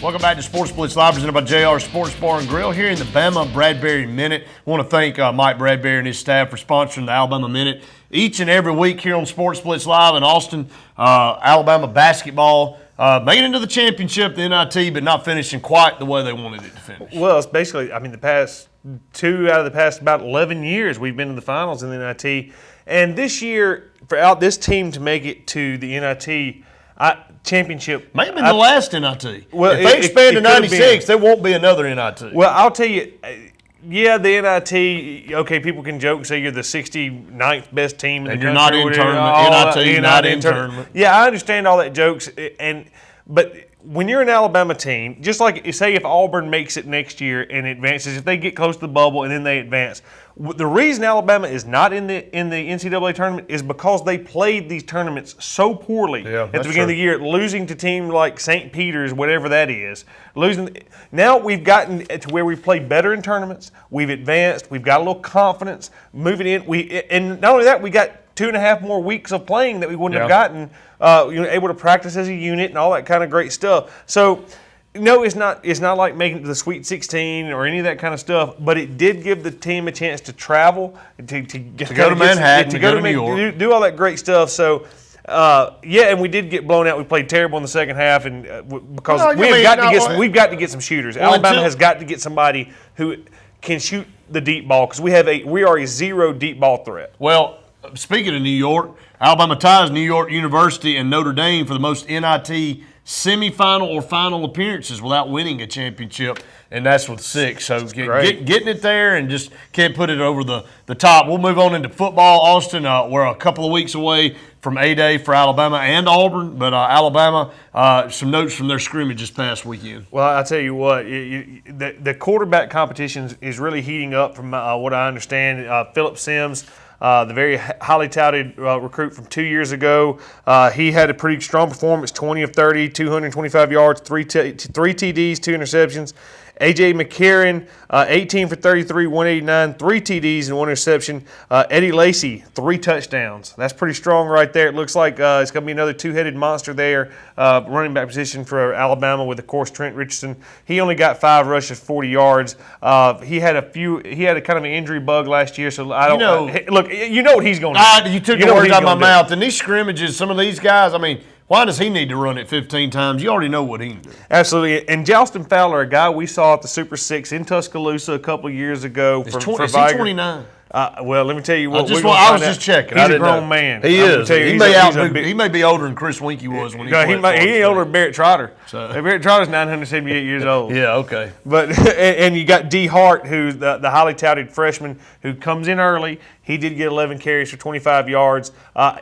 Welcome back to Sports Blitz Live, presented by JR Sports Bar and Grill here in the Bama Bradbury Minute. I want to thank Mike Bradbury and his staff for sponsoring the Alabama Minute each and every week here on Sports Blitz Live in Austin. Alabama basketball making it into the championship, the NIT, but not finishing quite the way they wanted it to finish. Well, it's basically, the past two out of the past about 11 years we've been in the finals in the NIT. And this year, for this team to make it to the NIT championship. May have been the last NIT. Well, if they expand to 96, there won't be another NIT. Well, I'll tell you, yeah, the NIT, okay, people can joke, say you're the 69th best team in the country. And you're not in tournament. NIT, not in tournament. Yeah, I understand all that jokes, but when you're an Alabama team, just like, say if Auburn makes it next year and advances, if they get close to the bubble and then they advance, the reason Alabama is not in the NCAA tournament is because they played these tournaments so poorly at the beginning of the year, losing to teams like St. Peter's, whatever that is. Now we've gotten to where we play better in tournaments. We've advanced. We've got a little confidence moving in. And not only that, we got 2.5 more weeks of playing that we wouldn't have gotten. Able to practice as a unit and all that kind of great stuff. So, no, it's not like making it to the Sweet 16 or any of that kind of stuff. But it did give the team a chance to travel, to go to Manhattan, to go to New York, do all that great stuff. So. And we did get blown out. We played terrible in the second half, and because we've got to get some shooters. Alabama has got to get somebody who can shoot the deep ball because we are a zero deep ball threat. Well, speaking of New York, Alabama ties New York University and Notre Dame for the most NIT semifinal or final appearances without winning a championship, and that's with 6. So getting it there and just can't put it over the top. We'll move on into football. Austin, we're a couple of weeks away from A-Day for Alabama and Auburn, but Alabama, some notes from their scrimmage this past weekend. Well, I'll tell you what, the quarterback competition is really heating up from what I understand. Phillip Sims, the very highly touted recruit from 2 years ago. He had a pretty strong performance, 20 of 30, 225 yards, 3 TDs, 2 interceptions. A.J. McCarron, 18 for 33, 189, 3 TDs and 1 interception. Eddie Lacy, 3 touchdowns. That's pretty strong right there. It looks like it's going to be another two-headed monster there, running back position for Alabama with, of course, Trent Richardson. He only got 5 rushes, 40 yards. He had a kind of an injury bug last year, so I don't look, you know what he's going to do. You took the words out of my mouth. In these scrimmages, some of these guys, why does he need to run it 15 times? You already know what he can do. Absolutely. And Jalston Fowler, a guy we saw at the Super 6 in Tuscaloosa a couple of years ago. Is he 29? Well, let me tell you what. I was just checking. He's a grown man. He is. He may be older than Chris Winkie was when he played. He ain't older than Barrett Trotter. Barrett Trotter's 978 years old. Yeah, okay. But and you got D. Hart, who's the highly touted freshman who comes in early. He did get 11 carries for 25 yards.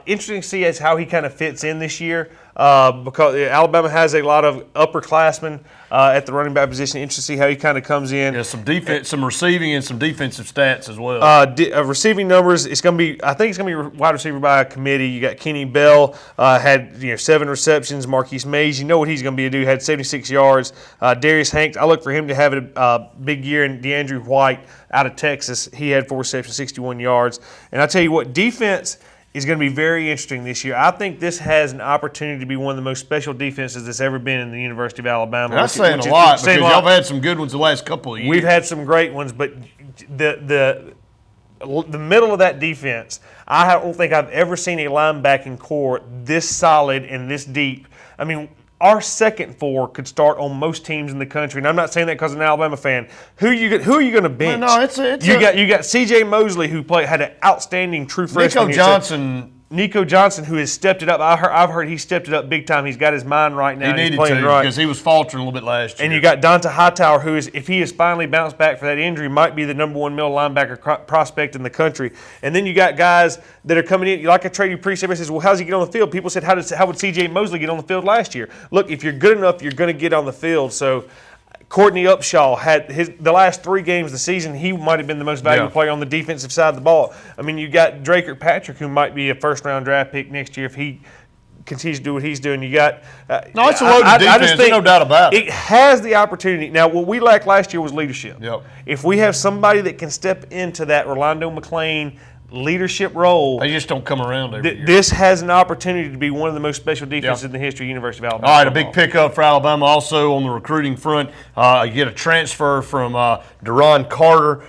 Interesting to see as how he kind of fits in this year. Because Alabama has a lot of upperclassmen at the running back position. Interesting to see how he kind of comes in. Yeah, some defense, some receiving, and some defensive stats as well. Receiving numbers, I think it's going to be wide receiver by a committee. You got Kenny Bell, had 7 receptions. Marquise Mays, you know what he's going to be a dude, had 76 yards. Darius Hanks, I look for him to have a big year. And DeAndre White out of Texas, he had 4 receptions, 61 yards. And I tell you what, defense is going to be very interesting this year. I think this has an opportunity to be one of the most special defenses that's ever been in the University of Alabama. That's saying a lot because y'all have had some good ones the last couple of years. We've had some great ones, but the middle of that defense, I don't think I've ever seen a linebacking core this solid and this deep. Our second 4 could start on most teams in the country, and I'm not saying that because I'm an Alabama fan. Who are you going to bench? No, you got C.J. Mosley, who had an outstanding true freshman. Nico Johnson, who has stepped it up. I've heard he stepped it up big time. He's got his mind right now. He needed to because he was faltering a little bit last year. And you got Donta Hightower, who is, if he has finally bounced back for that injury, might be the number 1 middle linebacker prospect in the country. And then you got guys that are coming in, like I traded you pre-season. Everybody says, well, how does he get on the field? People said, how would C.J. Mosley get on the field last year? Look, if you're good enough, you're going to get on the field. So Courtney Upshaw had the last 3 games of the season. He might have been the most valuable player on the defensive side of the ball. You got Drake Kirkpatrick, who might be a first-round draft pick next year if he continues to do what he's doing. You got no, it's a loaded defense. There's no doubt about it. It has the opportunity. Now, what we lacked last year was leadership. Yep. If we have somebody that can step into that, Rolando McClain leadership role. They just don't come around every year. This has an opportunity to be one of the most special defenses in the history of University of Alabama. All right, a big pickup for Alabama also on the recruiting front. You get a transfer from Deron Carter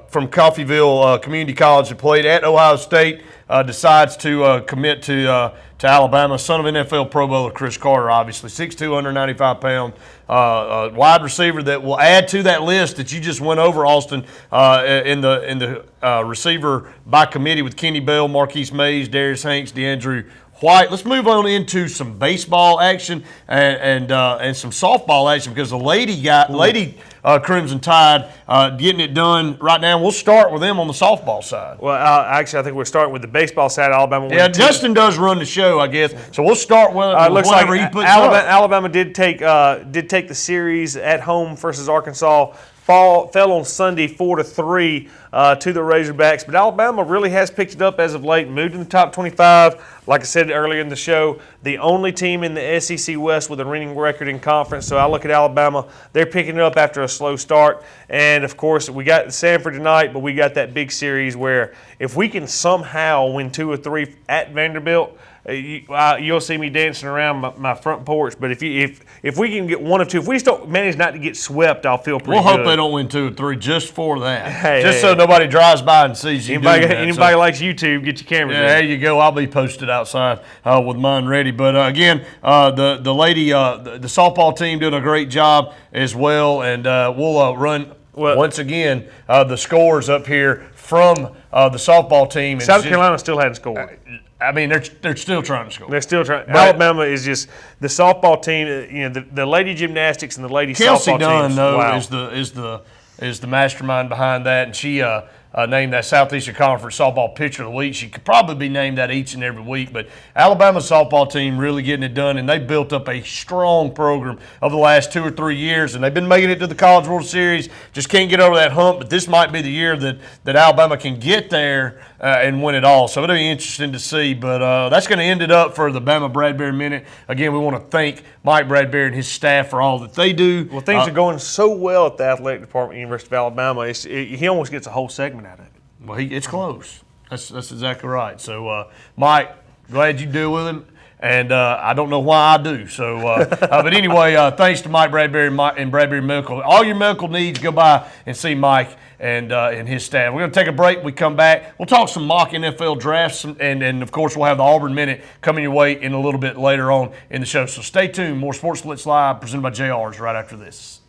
from Coffeyville Community College that played at Ohio State. Decides to commit to Alabama. Son of NFL Pro Bowler Chris Carter, obviously 6'2", 195 pounds, wide receiver that will add to that list that you just went over, Austin, in the receiver by committee with Kenny Bell, Marquise Mays, Darius Hanks, DeAndrew White. Let's move on into some baseball action and some softball action because the lady Crimson Tide getting it done right now. We'll start with them on the softball side. Well, actually, I think we're starting with the baseball side. Alabama. Yeah, Justin does run the show, I guess. So we'll start with looks whatever like he puts Alabama, up. Alabama did take the series at home versus Arkansas. Fell on Sunday 4-3 to the Razorbacks, but Alabama really has picked it up as of late, moved in the top 25. Like I said earlier in the show, the only team in the SEC West with a winning record in conference. So I look at Alabama; they're picking it up after a slow start. And of course, we got Sanford tonight, but we got that big series where if we can somehow win 2 or 3 at Vanderbilt. You'll see me dancing around my front porch. But if we can get 1 or 2, if we just don't manage not to get swept, I'll feel pretty good. We'll hope they don't win 2 or 3 just for that. So nobody drives by and sees you doing that. Anybody likes YouTube, get your cameras there you go. I'll be posted outside with mine ready. But again, the lady, the softball team did a great job as well. And we'll run once again the scores up here from the softball team. South Carolina still hadn't scored. I mean, they're still trying to score. They're still trying. Alabama is just the softball team. You know, the lady gymnastics and the lady Kelsey softball Dunn, teams. though, Wow. is the mastermind behind that, and she named that Southeastern Conference Softball Pitcher of the Week. She could probably be named that each and every week, but Alabama's softball team really getting it done, and they built up a strong program over the last 2 or 3 years, and they've been making it to the College World Series. Just can't get over that hump, but this might be the year that Alabama can get there and win it all. So it'll be interesting to see, but that's going to end it up for the Bama Bradbury Minute. Again, we want to thank Mike Bradbury and his staff for all that they do. Well, things are going so well at the athletic department at the University of Alabama. He almost gets a whole segment out of it. Well, it's close. That's exactly right. So, Mike, glad you deal with him, and I don't know why I do. So, but anyway, thanks to Mike Bradbury and Bradbury Medical. All your medical needs, go by and see Mike and his staff. We're going to take a break. We come back. We'll talk some mock NFL drafts, and of course, we'll have the Auburn Minute coming your way in a little bit later on in the show. So stay tuned. More Sports Blitz Live presented by JR's right after this.